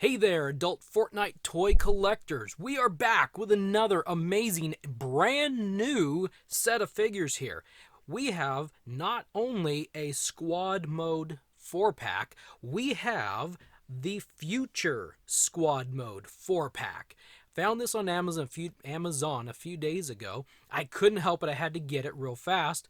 Hey there, adult Fortnite toy collectors. We are back with another amazing, brand new set of figures here. We have not only a squad mode 4-pack, we have the future squad mode 4-pack. Found this on Amazon a few days ago. I couldn't help it, I had to get it real fast.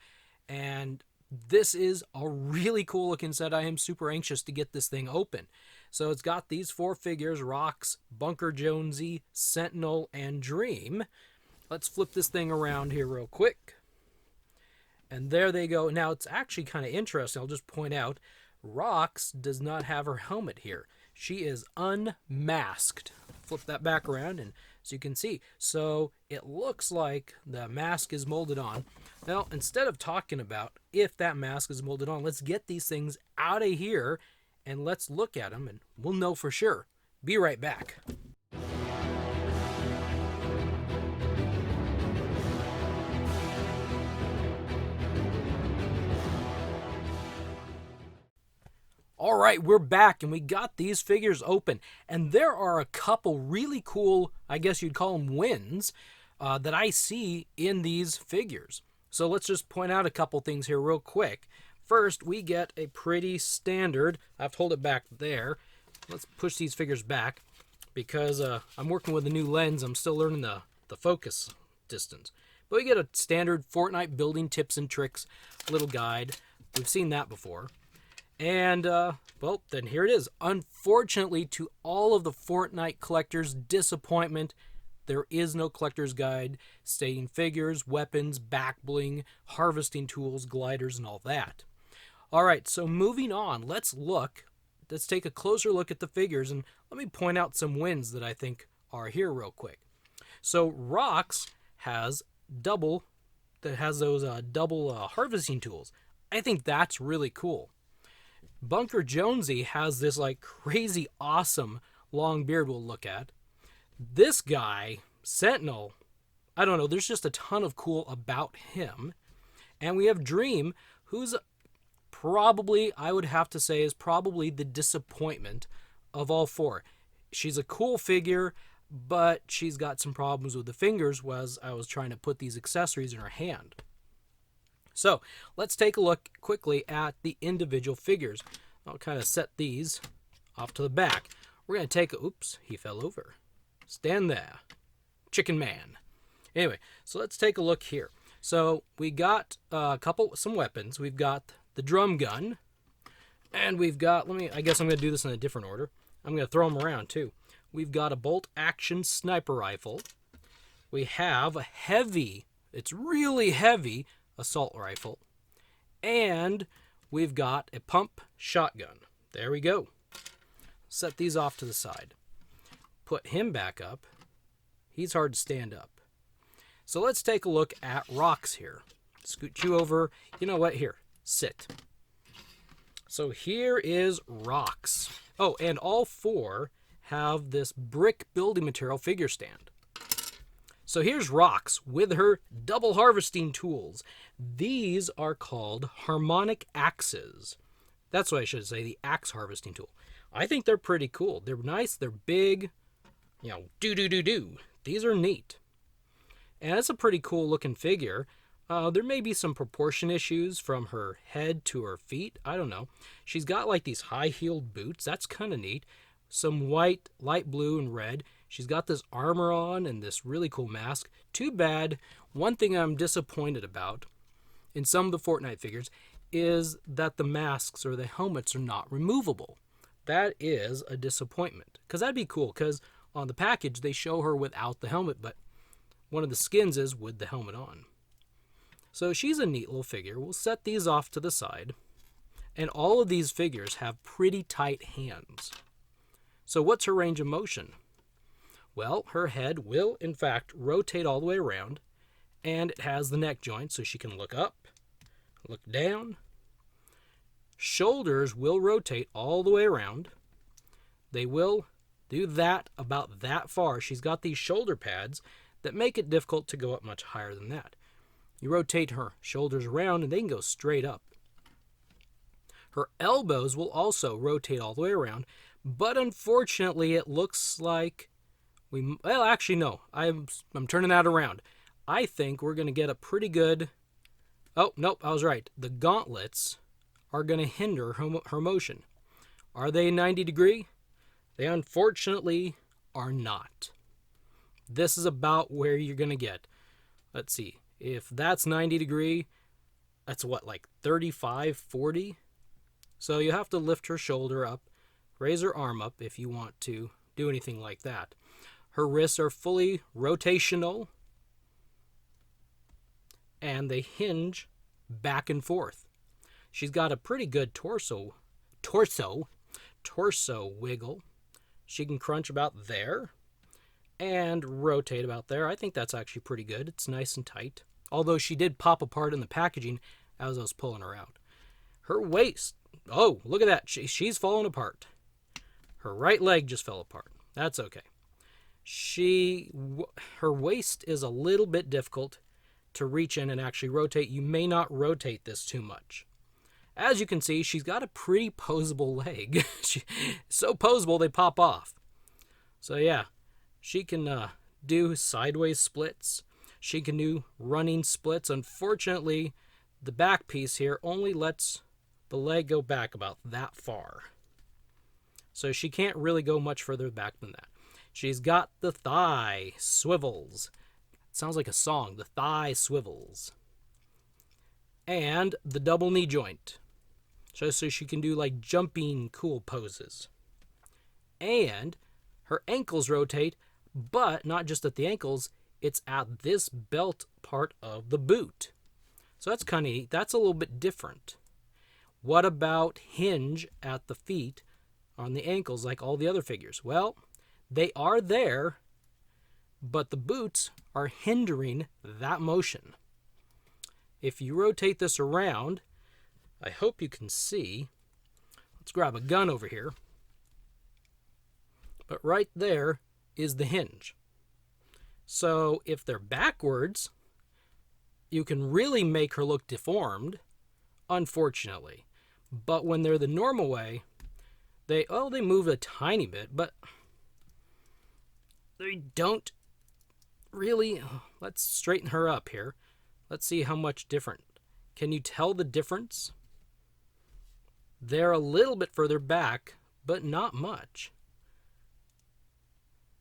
And this is a really cool looking set. I am super anxious to get this thing open. So it's got these four figures: Rocks, Bunker Jonesy, Sentinel, and Dream. Let's flip this thing around here real quick. And there they go. Now it's actually kind of interesting. I'll just point out, Rocks does not have her helmet here. She is unmasked. Flip that back around and so you can see. So it looks like the mask is molded on. Now, instead of talking about if that mask is molded on, let's get these things out of here and let's look at them and we'll know for sure. Be right back. All right, we're back and we got these figures open. And there are a couple really cool, I guess you'd call them wins, that I see in these figures. So let's just point out a couple things here real quick. First, we get a pretty standard, I have to hold it back there. Let's push these figures back because I'm working with a new lens. I'm still learning the focus distance. But we get a standard Fortnite building tips and tricks little guide. We've seen that before. And, well, then here it is. Unfortunately, to all of the Fortnite collectors' disappointment, there is no collector's guide stating figures, weapons, back bling, harvesting tools, gliders, and all that. All right, so moving on, let's take a closer look at the figures, and let me point out some wins that I think are here real quick. So Rocks has double harvesting tools. I think that's really cool. Bunker Jonesy has this like crazy awesome long beard we'll look at. This guy, Sentinel, I don't know, there's just a ton of cool about him. And we have Dream, who's probably, I would have to say, is probably the disappointment of all four. She's a cool figure, but she's got some problems with the fingers as I was trying to put these accessories in her hand. So let's take a look quickly at the individual figures. I'll kind of set these off to the back. We're going to take oops, he fell over. Stand there, chicken man. Anyway, so let's take a look here. So we got some weapons. We've got the drum gun, and we've got, I guess I'm going to do this in a different order. I'm going to throw them around too. We've got a bolt action sniper rifle. We have a heavy, it's really heavy, assault rifle. And we've got a pump shotgun. There we go. Set these off to the side. Put him back up. He's hard to stand up. So let's take a look at Rocks here. Scoot you over. You know what? Here, sit. So here is Rocks. Oh, and all four have this brick building material figure stand. So here's Rocks with her double harvesting tools. These are called Harmonic axes. That's what I should say, the axe harvesting tool. I think they're pretty cool. They're nice, they're big, do. These are neat. And it's a pretty cool looking figure. There may be some proportion issues from her head to her feet. I don't know. She's got like these high-heeled boots. That's kind of neat. Some white, light blue, and red. She's got this armor on and this really cool mask. Too bad. One thing I'm disappointed about in some of the Fortnite figures is that the masks or the helmets are not removable. That is a disappointment. Because that'd be cool, because on the package they show her without the helmet, but one of the skins is with the helmet on. So she's a neat little figure. We'll set these off to the side. And all of these figures have pretty tight hands. So what's her range of motion? Well, her head will, in fact, rotate all the way around, and it has the neck joint so she can look up, look down. Shoulders will rotate all the way around. They will do that about that far. She's got these shoulder pads that make it difficult to go up much higher than that. You rotate her shoulders around, and they can go straight up. Her elbows will also rotate all the way around, But unfortunately, it looks like well, actually, no. I'm turning that around. I think we're going to get a pretty good... Oh, nope, I was right. The gauntlets are going to hinder her motion. Are they 90 degree? They unfortunately are not. This is about where you're going to get. Let's see. If that's 90 degree, that's what, like 35, 40? So you have to lift her shoulder up, raise her arm up if you want to do anything like that. Her wrists are fully rotational, and they hinge back and forth. She's got a pretty good torso wiggle. She can crunch about there and rotate about there. I think that's actually pretty good. It's nice and tight. Although she did pop apart in the packaging as I was pulling her out. Her waist. Oh, look at that. She's falling apart. Her right leg just fell apart. That's okay. Her waist is a little bit difficult to reach in and actually rotate. You may not rotate this too much. As you can see, she's got a pretty posable leg. So posable they pop off. So yeah, she can do sideways splits. She can do running splits. Unfortunately, the back piece here only lets the leg go back about that far. So she can't really go much further back than that. She's got the thigh swivels. It sounds like a song. The thigh swivels. And the double knee joint. So she can do like jumping cool poses. And her ankles rotate, but not just at the ankles, it's at this belt part of the boot. So that's kind of neat. That's a little bit different. What about hinge at the feet on the ankles like all the other figures? Well, they are there, but the boots are hindering that motion. If you rotate this around, I hope you can see. Let's grab a gun over here. But right there is the hinge. So if they're backwards, you can really make her look deformed, unfortunately. But when they're the normal way, they move a tiny bit, but they don't really... Let's straighten her up here. Let's see how much different. Can you tell the difference? They're a little bit further back, but not much.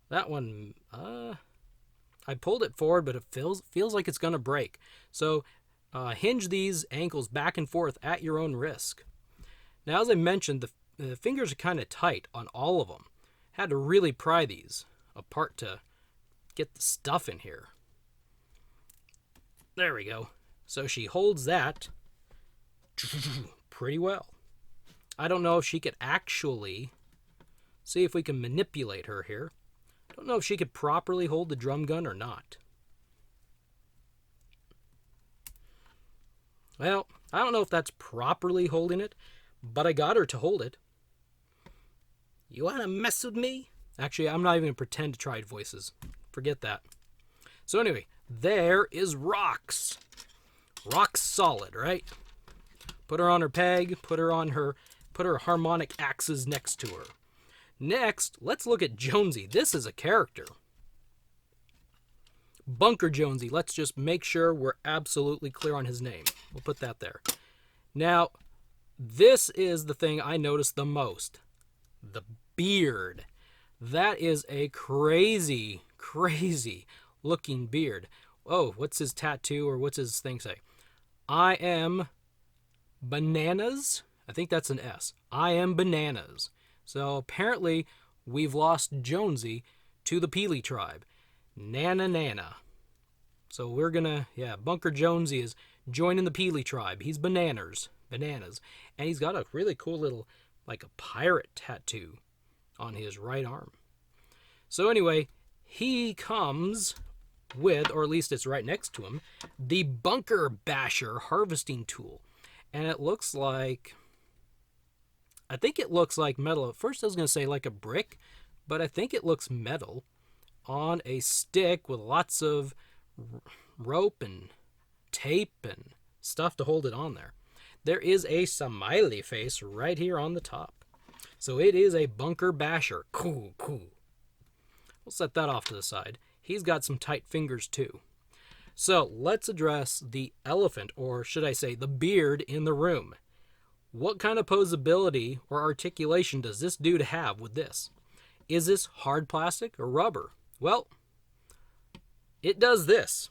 That one, I pulled it forward, but it feels like it's going to break. So hinge these ankles back and forth at your own risk. Now, as I mentioned, the fingers are kind of tight on all of them. Had to really pry these apart to get the stuff in here. There we go. So she holds that pretty well. I don't know if she could actually... See if we can manipulate her here. Don't know if she could properly hold the drum gun or not. Well, I don't know if that's properly holding it, but I got her to hold it. You want to mess with me? Actually, I'm not even going to pretend to try voices. Forget that. So anyway, there is Rocks. Rock solid, right? Put her on her peg, put her harmonic axes next to her. Next, let's look at Jonesy. This is a character. Bunker Jonesy. Let's just make sure we're absolutely clear on his name. We'll put that there. Now, this is the thing I noticed the most. The beard. That is a crazy, crazy looking beard. Oh, what's his tattoo or what's his thing say? I am bananas. I think that's an S. I am bananas. So apparently we've lost Jonesy to the Peely tribe. Nana. So we're gonna, Bunker Jonesy is joining the Peely tribe. He's bananas. And he's got a really cool little, like a pirate tattoo on his right arm. So anyway, he comes with, or at least it's right next to him, the Bunker Basher harvesting tool. And it looks like... I think it looks like metal. At first I was going to say like a brick, but I think it looks metal on a stick with lots of rope and tape and stuff to hold it on there. There is a smiley face right here on the top. So it is a bunker basher. Cool, cool. We'll set that off to the side. He's got some tight fingers too. So let's address the elephant, or should I say the beard in the room. What kind of posability or articulation does this dude have with this? Is this hard plastic or rubber? Well, it does this.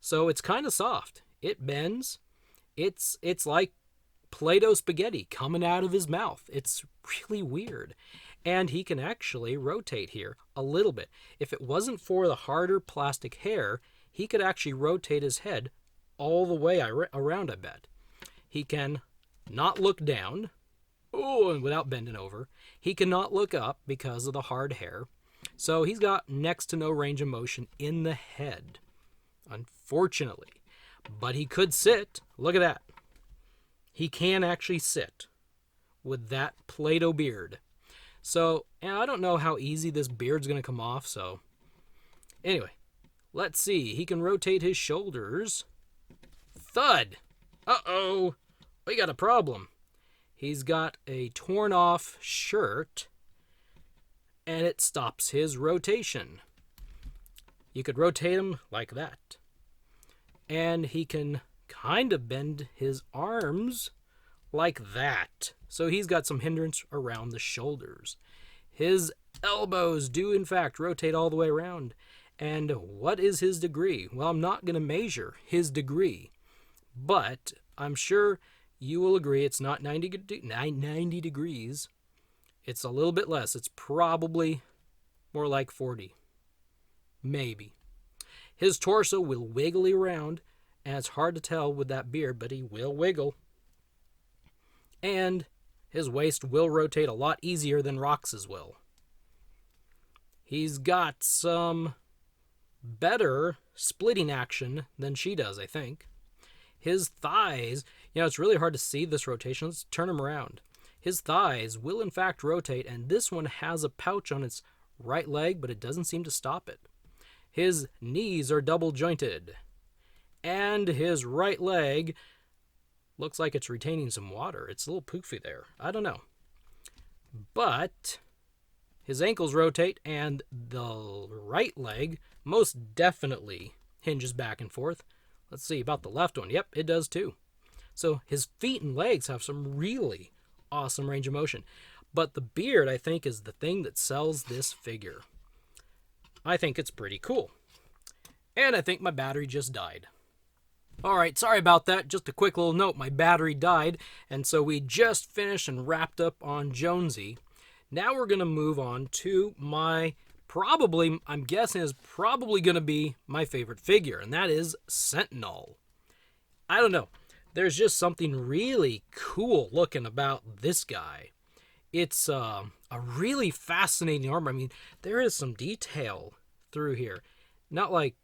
So it's kind of soft. It bends. It's like Play-Doh spaghetti coming out of his mouth. It's really weird. And he can actually rotate here a little bit. If it wasn't for the harder plastic hair, he could actually rotate his head all the way around, I bet. He can not look down, and without bending over. He cannot look up because of the hard hair. So he's got next to no range of motion in the head, unfortunately. But he could sit. Look at that. He can actually sit with that Play-Doh beard. So, I don't know how easy this beard's going to come off, so... Anyway, let's see. He can rotate his shoulders. Thud! Uh-oh! We got a problem. He's got a torn-off shirt, and it stops his rotation. You could rotate him like that. And he can kind of bend his arms like that. So he's got some hindrance around the shoulders. His elbows do, in fact, rotate all the way around. And what is his degree? Well, I'm not going to measure his degree, but I'm sure you will agree it's not 90 degrees. It's a little bit less. It's probably more like 40. Maybe. His torso will wiggle around, and it's hard to tell with that beard, but he will wiggle. And his waist will rotate a lot easier than Rox's will. He's got some better splitting action than she does, I think. His thighs, it's really hard to see this rotation. Let's turn him around. His thighs will in fact rotate, and this one has a pouch on its right leg, but it doesn't seem to stop it. His knees are double jointed, and his right leg looks like it's retaining some water. It's a little poofy there. I don't know. But his ankles rotate, and the right leg most definitely hinges back and forth. Let's see about the left one. Yep, it does too. So his feet and legs have some really awesome range of motion. But the beard, I think, is the thing that sells this figure. I think it's pretty cool. And I think my battery just died. Alright, sorry about that. Just a quick little note. My battery died. And so we just finished and wrapped up on Jonesy. Now we're going to move on to I'm guessing is probably going to be my favorite figure. And that is Sentinel. I don't know. There's just something really cool looking about this guy. It's a really fascinating armor. I mean, there is some detail through here. Not like,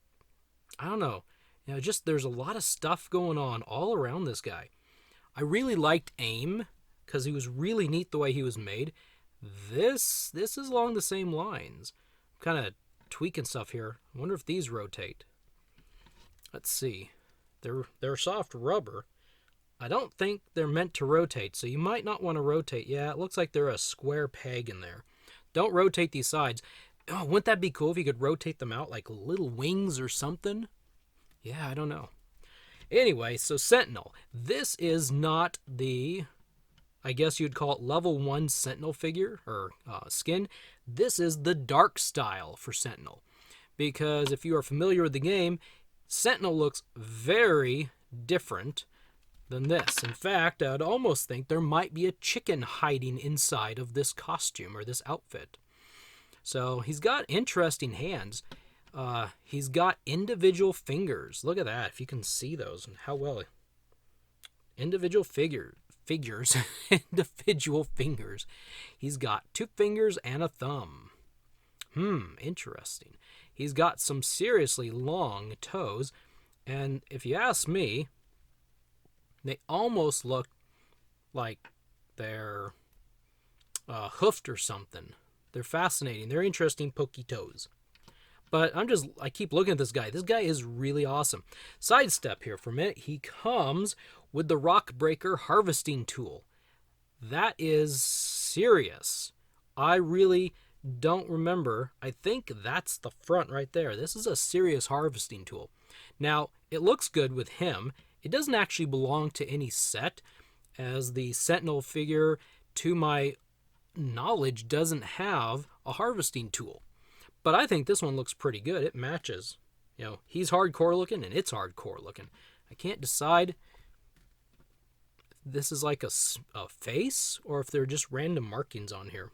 I don't know. Just there's a lot of stuff going on all around this guy. I really liked AIM because he was really neat the way he was made. This is along the same lines. I'm kind of tweaking stuff here. I wonder if these rotate. Let's see. They're soft rubber. I don't think they're meant to rotate, so you might not want to rotate. Yeah, it looks like they're a square peg in there. Don't rotate these sides. Oh, wouldn't that be cool if you could rotate them out like little wings or something? Yeah, I don't know. Anyway, so Sentinel. This is not the, I guess you'd call it level 1 Sentinel figure or skin. This is the dark style for Sentinel. Because if you are familiar with the game, Sentinel looks very different than this. In fact, I'd almost think there might be a chicken hiding inside of this costume or this outfit. So he's got interesting hands. He's got individual fingers. Look at that, if you can see those and how well. Individual figures. Individual fingers. He's got 2 fingers and a thumb. Interesting. He's got some seriously long toes. And if you ask me, they almost look like they're hoofed or something. They're fascinating. They're interesting pokey toes. But I keep looking at this guy. This guy is really awesome. Sidestep here for a minute. He comes with the Rockbreaker harvesting tool. That is serious. I really don't remember. I think that's the front right there. This is a serious harvesting tool. Now, it looks good with him. It doesn't actually belong to any set, as the Sentinel figure, to my knowledge, doesn't have a harvesting tool. But I think this one looks pretty good. It matches. You know, he's hardcore looking and it's hardcore looking. I can't decide if this is like a face or if they're just random markings on here.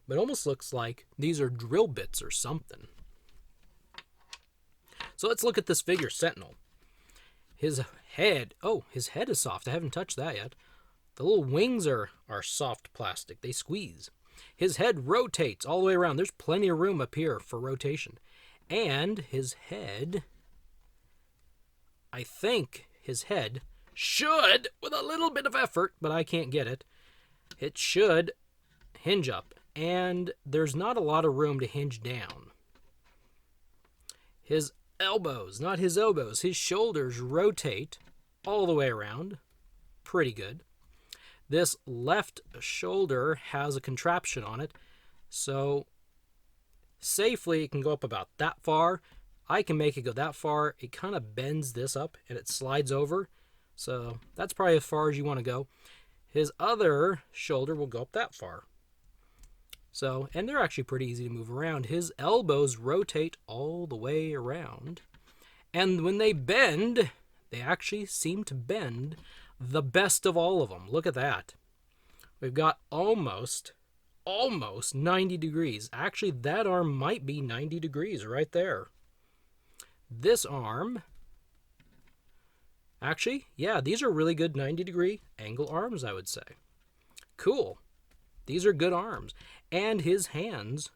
But it almost looks like these are drill bits or something. So let's look at this figure, Sentinel. His head is soft. I haven't touched that yet. The little wings are soft plastic. They squeeze. His head rotates all the way around. There's plenty of room up here for rotation. And his head, I think his head should, with a little bit of effort, but I can't get it, it should hinge up. And there's not a lot of room to hinge down. His elbows, not his elbows, his shoulders rotate all the way around. Pretty good. This left shoulder has a contraption on it, so safely it can go up about that far. I can make it go that far. It kind of bends this up and it slides over, so that's probably as far as you want to go. His other shoulder will go up that far. So, and they're actually pretty easy to move around. His elbows rotate all the way around, and when they bend, they actually seem to bend the best of all of them. Look at that. We've got almost 90 degrees. Actually, that arm might be 90 degrees right there. This arm, actually, yeah, these are really good 90-degree angle arms, I would say. Cool. These are good arms. And his hands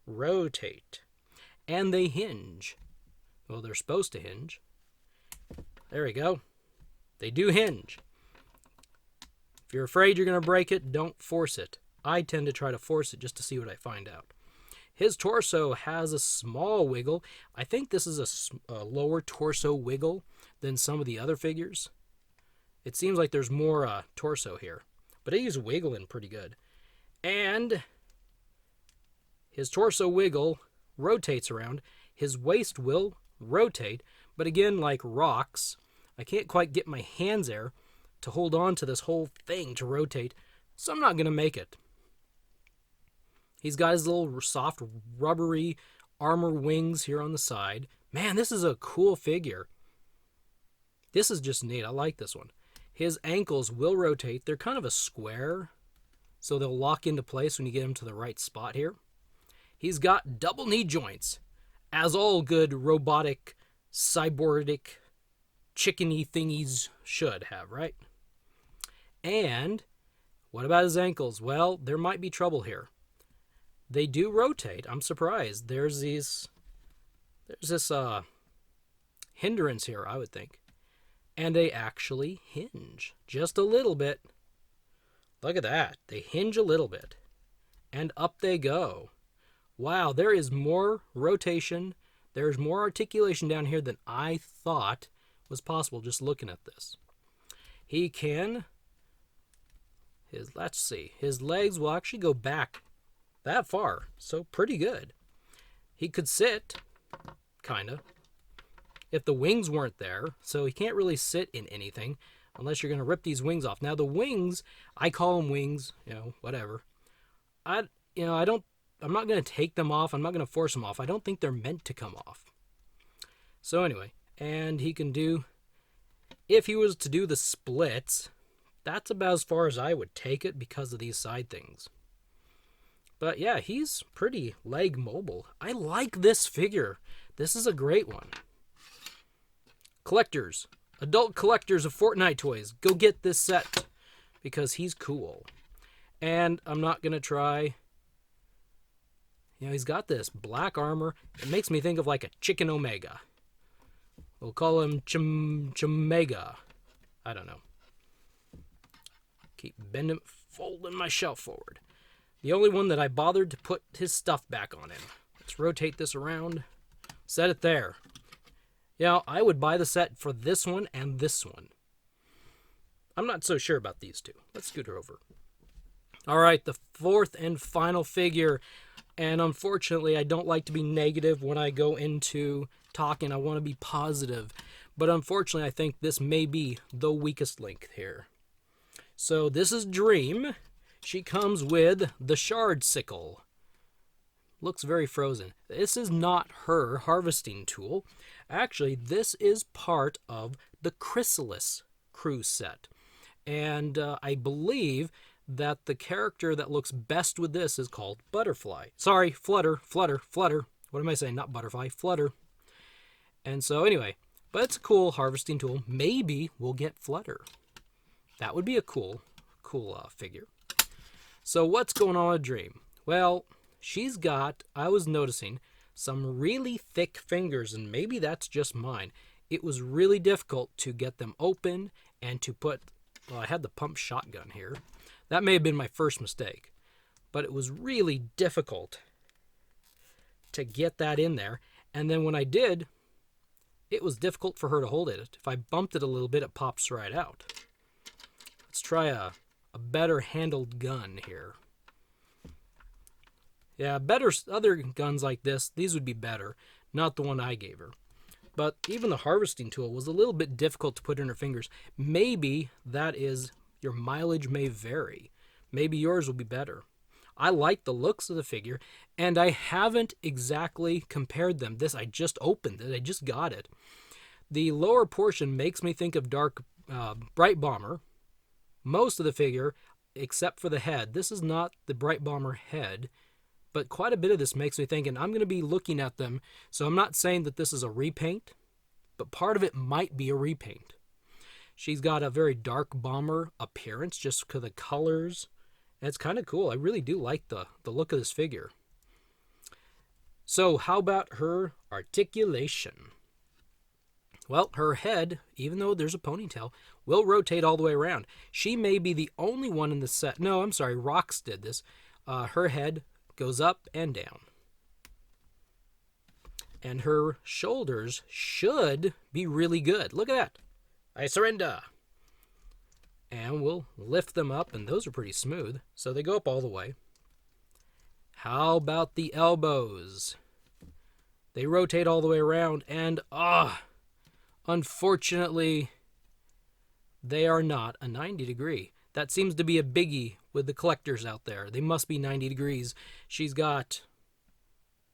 rotate. And they hinge. Well, they're supposed to hinge. There we go. They do hinge. If you're afraid you're going to break it, don't force it. I tend to try to force it just to see what I find out. His torso has a small wiggle. I think this is a lower torso wiggle than some of the other figures. It seems like there's more torso here. But he's wiggling pretty good. And his torso wiggle rotates around. His waist will rotate. But again, like rocks, I can't quite get my hands there to hold on to this whole thing to rotate, so I'm not going to make it. He's got his little soft rubbery armor wings here on the side. Man, this is a cool figure. This is just neat. I like this one. His ankles will rotate. They're kind of a square, so they'll lock into place when you get them to the right spot here. He's got double knee joints, as all good robotic, cyborgic, chickeny thingies should have, right? And what about his ankles? Well, there might be trouble here. They do rotate. I'm surprised. There's this hindrance here, I would think. And they actually hinge just a little bit. Look at that. They hinge a little bit. And up they go. Wow, there is more rotation. There's more articulation down here than I thought was possible just looking at this. He can, let's see, his legs will actually go back that far, so pretty good. He could sit, kind of, if the wings weren't there, so he can't really sit in anything unless you're going to rip these wings off. Now the wings, I call them wings, whatever. I'm not going to take them off. I'm not going to force them off. I don't think they're meant to come off. So anyway, and he can do, if he was to do the splits, that's about as far as I would take it because of these side things. But yeah, he's pretty leg mobile. I like this figure. This is a great one. Collectors, adult collectors of Fortnite toys, go get this set because he's cool. And I'm not going to try, he's got this black armor. It makes me think of like a Chicken Omega. We'll call him Chomega. I don't know. Keep folding my shelf forward. The only one that I bothered to put his stuff back on him. Let's rotate this around. Set it there. I would buy the set for this one and this one. I'm not so sure about these two. Let's scoot her over. All right, the fourth and final figure. And unfortunately, I don't like to be negative when I go into talking. I want to be positive. But unfortunately, I think this may be the weakest link here. So this is Dream. She comes with the Shard Sickle. Looks very frozen. This is not her harvesting tool. Actually, this is part of the Chrysalis crew set. And I believe that the character that looks best with this is called Butterfly. Sorry, Flutter. What am I saying? Not Butterfly, Flutter. And so anyway, but it's a cool harvesting tool. Maybe we'll get Flutter. That would be a cool figure. So what's going on with Dream? Well, she's got, I was noticing, some really thick fingers, and maybe that's just mine. It was really difficult to get them open and to put, well, I had the pump shotgun here. That may have been my first mistake, but it was really difficult to get that in there. And then when I did, it was difficult for her to hold it. If I bumped it a little bit, it pops right out. Let's try a better handled gun here. Yeah, better other guns like this, these would be better, not the one I gave her. But even the harvesting tool was a little bit difficult to put in her fingers. Maybe that is, your mileage may vary. Maybe yours will be better. I like the looks of the figure, and I haven't exactly compared them. This, I just opened it, I just got it. The lower portion makes me think of Bright Bomber. Most of the figure, except for the head, this is not the Bright Bomber head, but quite a bit of this makes me think, and I'm going to be looking at them, so I'm not saying that this is a repaint, but part of it might be a repaint. She's got a very dark bomber appearance, just because of the colors. And it's kind of cool. I really do like the look of this figure. So how about her articulation? Well, her head, even though there's a ponytail, will rotate all the way around. She may be the only one in the set. No, I'm sorry, Rox did this. Her head goes up and down. And her shoulders should be really good. Look at that. I surrender. And we'll lift them up, and those are pretty smooth. So they go up all the way. How about the elbows? They rotate all the way around, and unfortunately, they are not a 90 degree. That seems to be a biggie with the collectors out there. They must be 90 degrees. She's got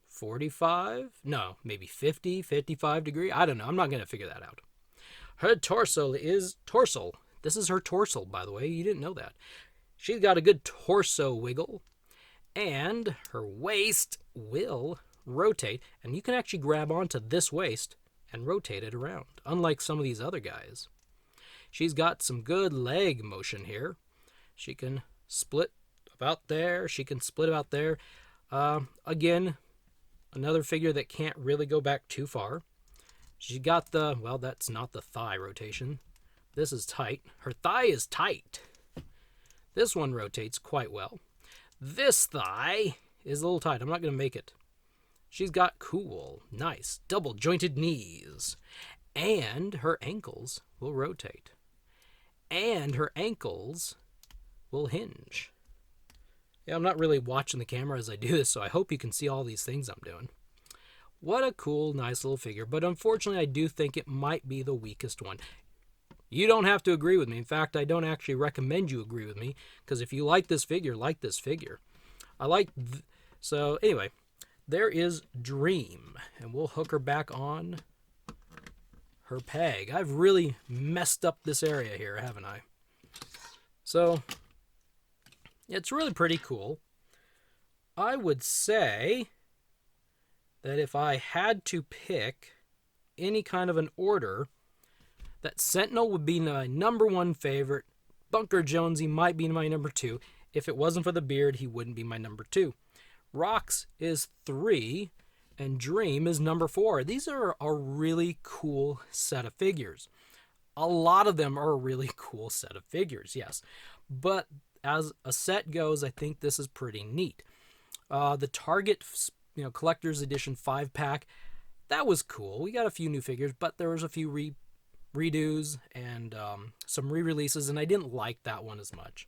45? No, maybe 50, 55 degree. I don't know. I'm not going to figure that out. Her torso is torso. This is her torso, by the way. You didn't know that. She's got a good torso wiggle. And her waist will rotate. And you can actually grab onto this waist and rotate it around, unlike some of these other guys. She's got some good leg motion here. She can split about there. She can split about there. Again, another figure that can't really go back too far. She got the, well, that's not the thigh rotation. This is tight. Her thigh is tight. This one rotates quite well. This thigh is a little tight. I'm not going to make it. She's got cool, nice, double jointed knees. And her ankles will rotate. And her ankles will hinge. Yeah, I'm not really watching the camera as I do this, so I hope you can see all these things I'm doing. What a cool, nice little figure. But unfortunately, I do think it might be the weakest one. You don't have to agree with me. In fact, I don't actually recommend you agree with me, because if you like this figure, like this figure. So anyway, there is Dream, and we'll hook her back on her peg. I've really messed up this area here, haven't I? So it's really pretty cool. I would say that if I had to pick any kind of an order, that Sentinel would be my number one favorite. Bunker Jonesy might be my number two. If it wasn't for the beard, he wouldn't be my number two. Rox is 3, and Dream is number 4. These are a really cool set of figures. A lot of them are a really cool set of figures, yes. But as a set goes, I think this is pretty neat. The Target, Collector's Edition 5-pack, that was cool. We got a few new figures, but there was a few redos and some re-releases, and I didn't like that one as much.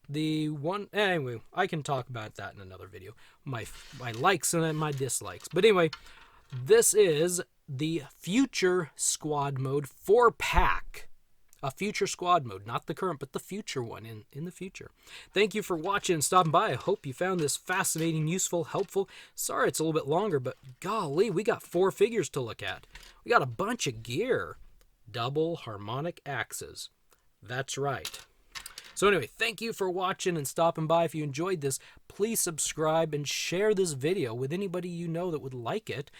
The one, anyway, I can talk about that in another video. My likes and my dislikes. But anyway, this is the future squad mode 4-pack. A future squad mode, not the current, but the future one in the future. Thank you for watching and stopping by. I hope you found this fascinating, useful, helpful. Sorry it's a little bit longer, but golly, we got 4 figures to look at. We got a bunch of gear. Double harmonic axes. That's right. So anyway, thank you for watching and stopping by. If you enjoyed this, please subscribe and share this video with anybody you know that would like it.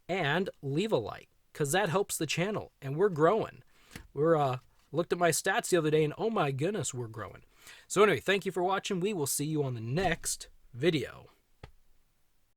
And leave a like, because that helps the channel. And we're growing. We're looked at my stats the other day, and oh my goodness, we're growing. So anyway, thank you for watching. We will see you on the next video.